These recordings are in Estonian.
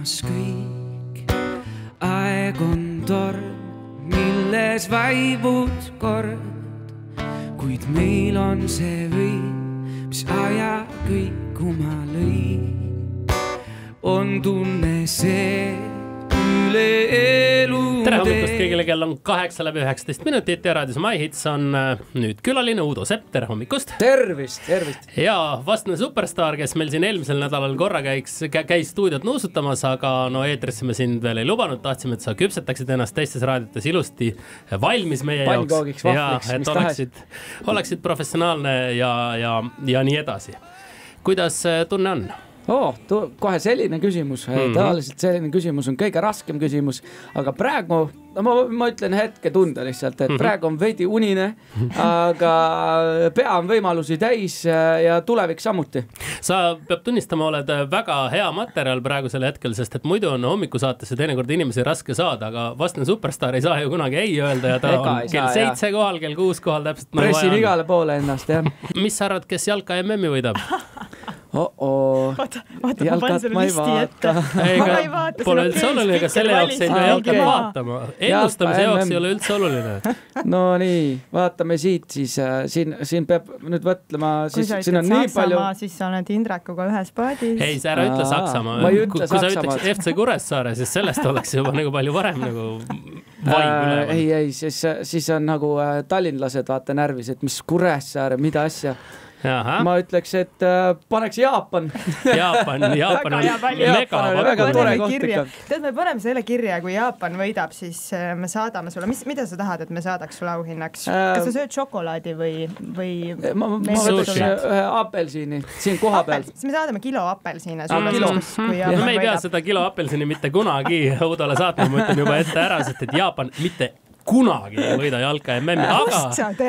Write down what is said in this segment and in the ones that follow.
maailmas kõik. Aeg on torm, milles vaibud kord, kuid meil on see võim, mis aja kõikuma lõi. On tunne see üle elu. Tere hommikust kõigile, kell on 8:19 ja raadios My Hits on nüüd külaline Uudo Sepp, tere hommikust. Tervist. Ja vastane superstar, kes meil siin eelmisel nädalal korra käis stuudiot nuusutamas, aga no eetrisse me sind veel ei lubanud, tahtsime, et sa küpsetaksid ennast teistes raadiotes ilusti valmis meie jaoks. Ja et oleksid professionaalne ja nii edasi. Kuidas tunne on? Kohe selline küsimus. Tavaliselt selline küsimus on kõige raskem küsimus, aga praegu, ma ütlen hetke tunde lihtsalt, et praegu on veidi unine, aga pea on võimalusi täis ja tulevik samuti. Sa peab tunnistama, oled väga hea materjal praegusel hetkel, sest et muidu on hommikusaatesse teinekord inimesi raske saada, aga vastane superstar ei saa ju kunagi ei öelda ja ta on kell 7 kohal, kell 6 kohal täpselt. Pressin igale poole ennast, jah. Mis sa arvad, kes jalka MM-i võidab? Vaata, ma panen selle listi ette. Ei pole üldse oluline, aga selle jaoks ei pea jalka vaatama. Ennustamise jaoks ei ole üldse oluline. No nii, vaatame siit siis. Siin peab nüüd võtlema. Kui sa ütled Saksamaa, siis sa oled Indrakuga ühes paadis. Ei, sa ära ütle Saksamaa. Kui sa ütleks FC Kuressaare, siis sellest oleks juba nagu palju varem nagu vaim üleval. Ei, siis on nagu tallinlased vaata närvis, et mis Kuressaare, mida asja. Ma ütleks, et paneks Jaapan. Jaapan on väga tore koht ikka. Tead, me paneme selle kirja, kui Jaapan võidab, siis me saadame sulle. Mida sa tahad, et me saadaks sulle auhinnaks? Kas sa sööd šokolaadi või ma võtaks ühe apelsiini siin koha peal. Siis me saadame kilo apelsiine. Me ei pea seda kilo apelsiini mitte kunagi Õudole saatma, ma ütlen juba ette ära, sest et Jaapan mitte kunagi ei võida jalka MM-i,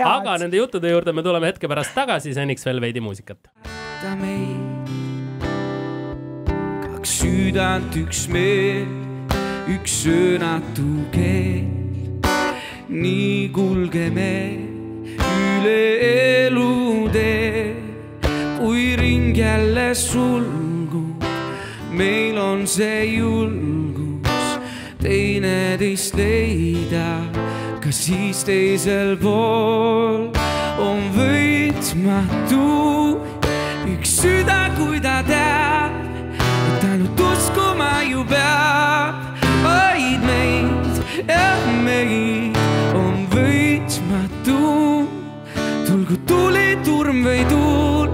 aga nende juttude juurde me tuleme hetke pärast tagasi, seniks veel veidi muusikat. Kaks südant, üks meel, üks söönatu keel. Nii kulgeme üle elutee, kui ring jälle sulgub, meil on see julgus teine teist leida. Ka siis teisel pool on võitmatu üks süda, kui ta teab, et ainult uskuma ju peab. Vaid meid ja meid on võitmatu. Tulgu tuli, turm või tuul,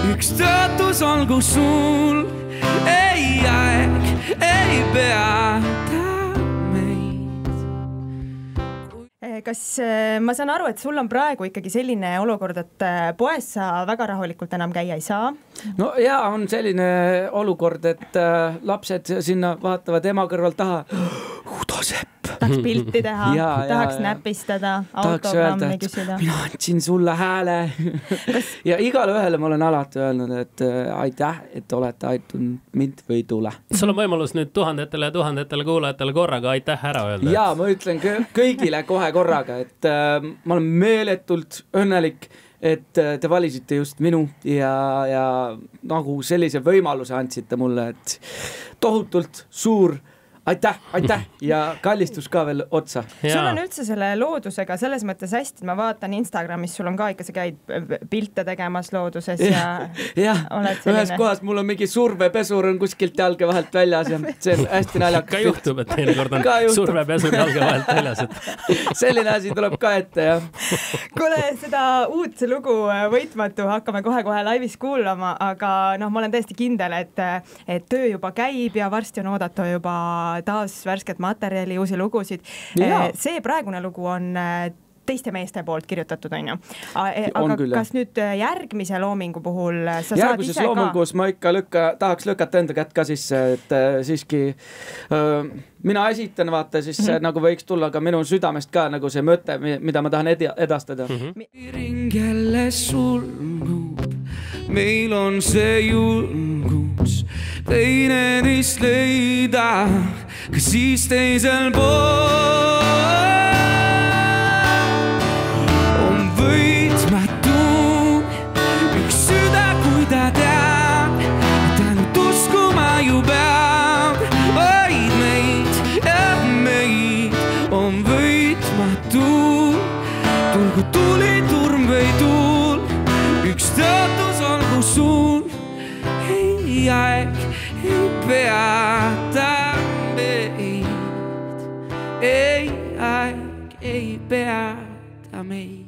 üks tõotus olgu sul. Ei aeg, ei peata. Kas ma saan aru, et sul on praegu ikkagi selline olukord, et poes sa väga rahulikult enam käia ei saa? No jaa, on selline olukord, et lapsed sinna vaatavad ema kõrval taha. Uudo Sepp. Tahaks pilti teha, tahaks näpistada, autogrammi küsida. Mina andsin sulle hääle. Ja igale ühele ma olen alati öelnud, et aitäh, et olete aitunud mind või tule. Sul on võimalus nüüd tuhandetele kuulajatele korraga aitäh ära öelda. Jaa, ma ütlen kõigile kohe korraga, et ma olen meeletult õnnelik, et te valisite just minu ja nagu sellise võimaluse andsite mulle, et tohutult suur aitäh ja kallistus ka veel otsa. Sul on üldse selle loodusega selles mõttes hästi, et ma vaatan Instagramis, sul on ka ikka, sa käid pilte tegemas looduses ja oled selline. Ühes kohas mul on mingi survepesur on kuskilt jalge vahelt väljas ja see on hästi naljakas. Ka juhtub, et teinekord on survepesur jalge vahelt väljas. Selline asi tuleb ka ette, jah. Kuule, seda uut lugu Võitmatu hakkame kohe laivis kuulama, aga ma olen täiesti kindel, et töö juba käib ja varsti on oodata juba taas värsket materjali, uusi lugusid. See praegune lugu on teiste meeste poolt kirjutatud, on ju. Aga kas nüüd järgmise loomingu puhul sa saad järgmises ise ka? loomingus ma ikka tahaks lükata enda kätt ka sisse, et siiski mina esitan, vaata siis nagu võiks tulla ka minu südamest ka nagu see mõte, mida ma tahan edastada. Ring jälle sulgub, meil on see julgus teine teist leida, ka siis teisel pool on võitmatu üks süda, kui ta teab, et ainult uskuma ju peab. tuul, tulgu tuliturm või tuul, üks tõotus olgu sul. Ei aeg ei peata meid, ei aeg ei peata meid.